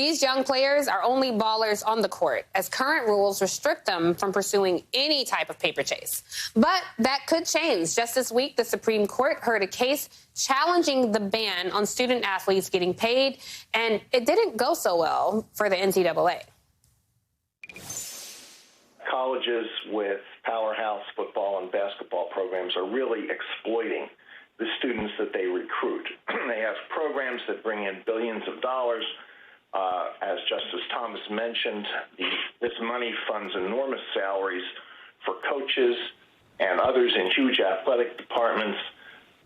These young players are only ballers on the court, as current rules restrict them from pursuing any type of paper chase. But that could change. Just this week, the Supreme Court heard a case challenging the ban on student athletes getting paid, and it didn't go so well for the NCAA. Colleges with powerhouse football and basketball programs are really exploiting the students that they recruit. They have programs that bring in billions of dollars. As Justice Thomas mentioned, this money funds enormous salaries for coaches and others in huge athletic departments.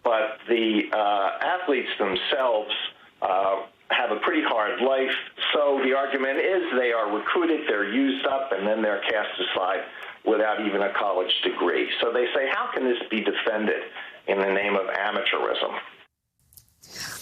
But the athletes themselves have a pretty hard life. So the argument is they are recruited, they're used up, and then they're cast aside without even a college degree. So they say, how can this be defended in the name of amateurism?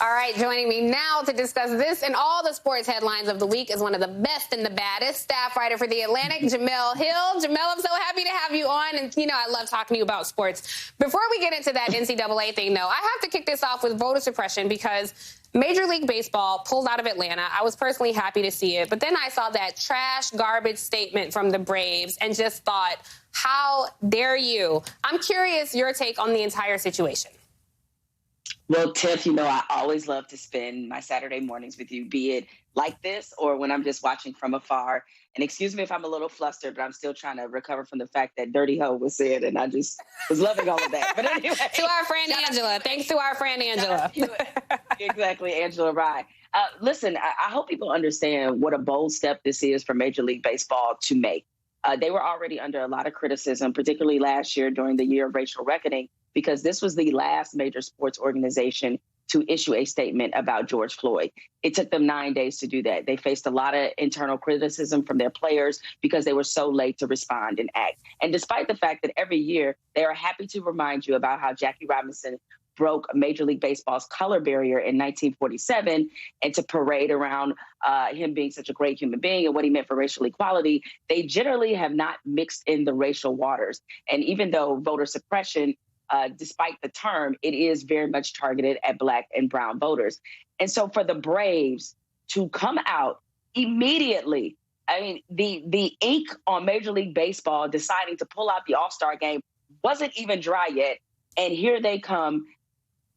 All right, joining me now to discuss this and all the sports headlines of the week is one of the best and the baddest, staff writer for The Atlantic, Jemele Hill. Jemele, I'm so happy to have you on. And, you know, I love talking to you about sports. Before we get into that NCAA thing, though, I have to kick this off with voter suppression because Major League Baseball pulled out of Atlanta. I was personally happy to see it. But then I saw that trash, garbage statement from the Braves and just thought, how dare you? I'm curious your take on the entire situation. Well, Tiff, you know, I always love to spend my Saturday mornings with you, be it like this or when I'm just watching from afar. And excuse me if I'm a little flustered, but I'm still trying to recover from the fact that Dirty Ho was said, and I just was loving all of that. But anyway. To our friend Angela. Thanks to our friend Angela. Exactly, Angela Rye. Listen, I hope people understand what a bold step this is for Major League Baseball to make. They were already under a lot of criticism, particularly last year during the year of racial reckoning, because this was the last major sports organization to issue a statement about George Floyd. It took them 9 days to do that. They faced a lot of internal criticism from their players because they were so late to respond and act. And despite the fact that every year they are happy to remind you about how Jackie Robinson broke Major League Baseball's color barrier in 1947 and to parade around him being such a great human being and what he meant for racial equality, they generally have not mixed in the racial waters. And even though voter suppression, despite the term, it is very much targeted at Black and brown voters. And so for the Braves to come out immediately, I mean, the ink on Major League Baseball deciding to pull out the All-Star game wasn't even dry yet. And here they come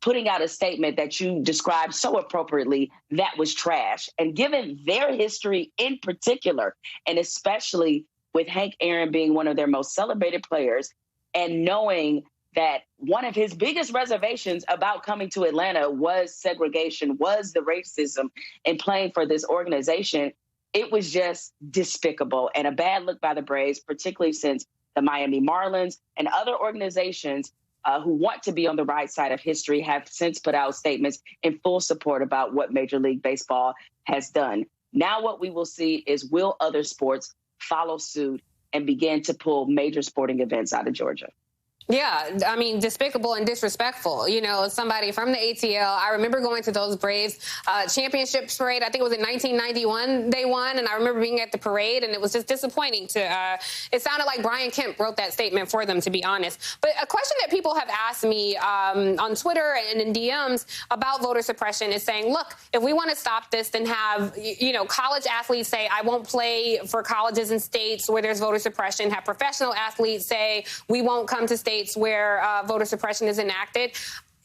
putting out a statement that you described so appropriately, that was trash. And given their history in particular, and especially with Hank Aaron being one of their most celebrated players, and knowing that one of his biggest reservations about coming to Atlanta was segregation, was the racism in playing for this organization, it was just despicable and a bad look by the Braves, particularly since the Miami Marlins and other organizations who want to be on the right side of history have since put out statements in full support about what Major League Baseball has done. Now what we will see is, will other sports follow suit and begin to pull major sporting events out of Georgia? Yeah, I mean, despicable and disrespectful. You know, somebody from the ATL, I remember going to those Braves championship parade. I think it was in 1991 they won, and I remember being at the parade, and it was just disappointing to, it sounded like Brian Kemp wrote that statement for them, to be honest. But a question that people have asked me on Twitter and in DMs about voter suppression is saying, look, if we want to stop this, then have, you know, college athletes say, I won't play for colleges and states where there's voter suppression, have professional athletes say, we won't come to states where voter suppression is enacted.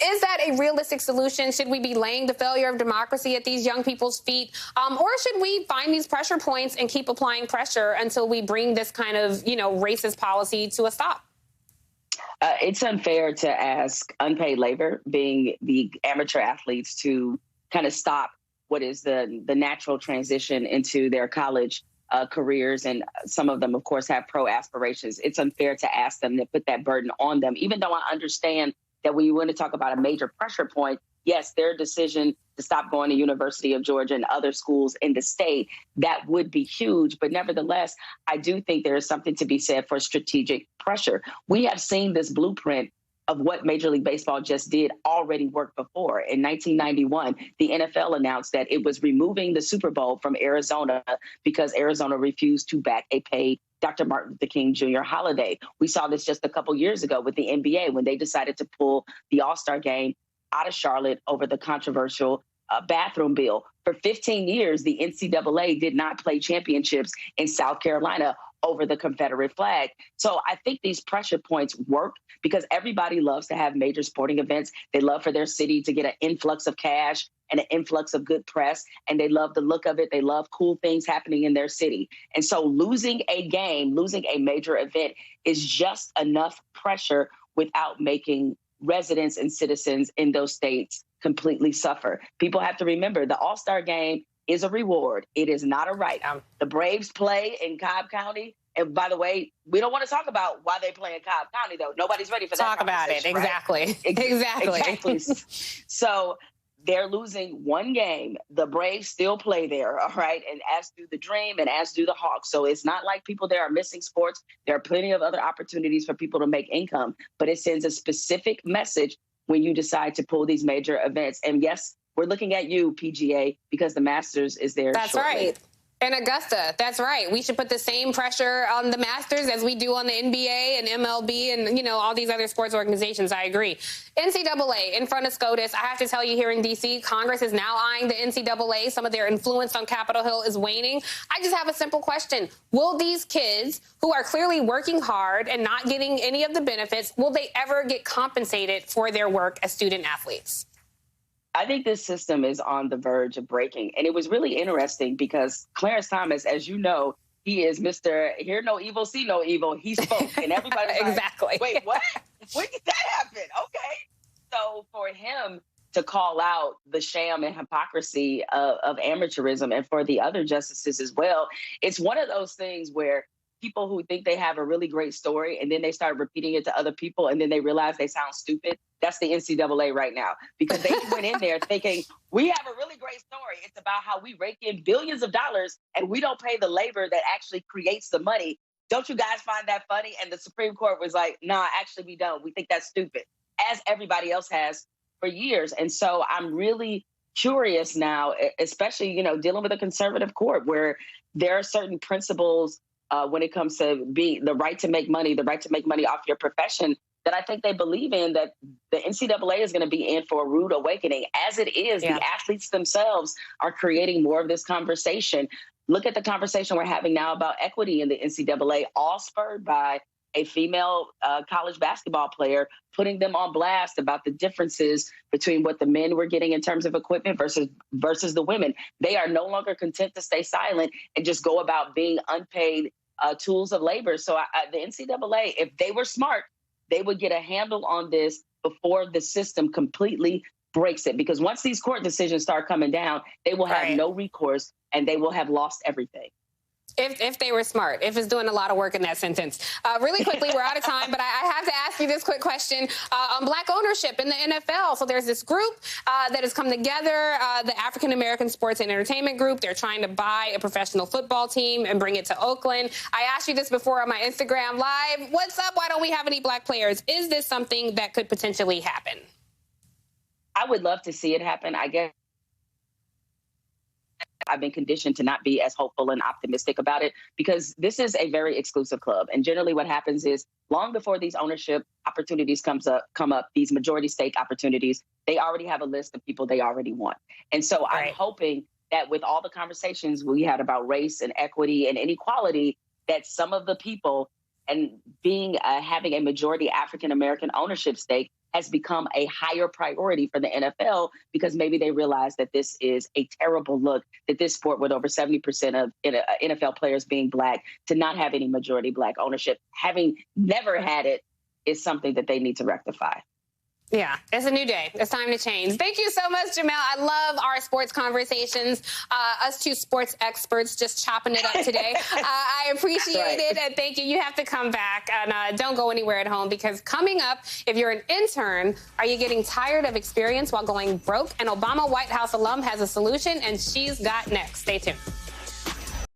Is that a realistic solution? Should we be laying the failure of democracy at these young people's feet? Or should we find these pressure points and keep applying pressure until we bring this kind of, you know, racist policy to a stop? It's unfair to ask unpaid labor, being the amateur athletes, to kind of stop what is the natural transition into their college careers, and some of them, of course, have pro aspirations. It's unfair to ask them to put that burden on them, even though I understand that when you want to talk about a major pressure point, yes, their decision to stop going to University of Georgia and other schools in the state, that would be huge. But nevertheless, I do think there is something to be said for strategic pressure. We have seen this blueprint of what Major League Baseball just did already work before. In 1991, the NFL announced that it was removing the Super Bowl from Arizona because Arizona refused to back a paid Dr. Martin Luther King Jr. holiday. We saw this just a couple years ago with the NBA when they decided to pull the All-Star game out of Charlotte over the controversial bathroom bill. For 15 years, the NCAA did not play championships in South Carolina over the Confederate flag. So I think these pressure points work because everybody loves to have major sporting events. They love for their city to get an influx of cash and an influx of good press, and they love the look of it. They love cool things happening in their city. And so losing a game, losing a major event is just enough pressure without making residents and citizens in those states completely suffer. People have to remember the All-Star game is a reward. It is not a right. The Braves play in Cobb County. And by the way, we don't want to talk about why they play in Cobb County, though. Nobody's ready for that. Talk about it. Exactly. Right? Exactly. So they're losing one game. The Braves still play there, all right? And as do the Dream and as do the Hawks. So it's not like people there are missing sports. There are plenty of other opportunities for people to make income, but it sends a specific message when you decide to pull these major events. And yes, we're looking at you, PGA, because the Masters is there. That's shortly. right. And Augusta, that's right. We should put the same pressure on the Masters as we do on the NBA and MLB and, you know, all these other sports organizations. I agree. NCAA in front of SCOTUS. I have to tell you, here in D.C., Congress is now eyeing the NCAA. Some of their influence on Capitol Hill is waning. I just have a simple question. Will these kids who are clearly working hard and not getting any of the benefits, will they ever get compensated for their work as student athletes? I think this system is on the verge of breaking. And it was really interesting because Clarence Thomas, as you know, he is Mr. Hear no evil, see no evil. He spoke and everybody was exactly. Like, wait, what? When did that happen? Okay. So for him to call out the sham and hypocrisy of amateurism and for the other justices as well, it's one of those things where people who think they have a really great story and then they start repeating it to other people and then they realize they sound stupid. That's the NCAA right now, because they went in there thinking we have a really great story. It's about how we rake in billions of dollars and we don't pay the labor that actually creates the money. Don't you guys find that funny? And the Supreme Court was like, nah, actually we don't. We think that's stupid, as everybody else has for years. And so I'm really curious now, especially, you know, dealing with a conservative court where there are certain principles when it comes to the right to make money off your profession, that I think they believe in, that the NCAA is going to be in for a rude awakening. As it is, The athletes themselves are creating more of this conversation. Look at the conversation we're having now about equity in the NCAA, all spurred by a female college basketball player, putting them on blast about the differences between what the men were getting in terms of equipment versus the women. They are no longer content to stay silent and just go about being unpaid tools of labor. So the NCAA, if they were smart, they would get a handle on this before the system completely breaks it. Because once these court decisions start coming down, they will have no recourse and they will have lost everything. If they were smart, if it's doing a lot of work in that sentence. Really quickly, we're out of time, but I have to ask you this quick question on black ownership in the NFL. So there's this group that has come together, the African American Sports and Entertainment Group. They're trying to buy a professional football team and bring it to Oakland. I asked you this before on my Instagram Live. What's up? Why don't we have any black players? Is this something that could potentially happen? I would love to see it happen. I guess I've been conditioned to not be as hopeful and optimistic about it because this is a very exclusive club. And generally what happens is long before these ownership opportunities come up, these majority stake opportunities, they already have a list of people they already want. And so I'm hoping that with all the conversations we had about race and equity and inequality, that some of the people and having a majority African-American ownership stake has become a higher priority for the NFL because maybe they realize that this is a terrible look, that this sport with over 70% of NFL players being black, to not have any majority black ownership, having never had it, is something that they need to rectify. Yeah, it's a new day. It's time to change. Thank you so much, Jemele. I love our sports conversations. Us two sports experts just chopping it up today. I appreciate it, and thank you. You have to come back, and don't go anywhere at home, because coming up, if you're an intern, are you getting tired of experience while going broke? An Obama White House alum has a solution, and she's got next. Stay tuned.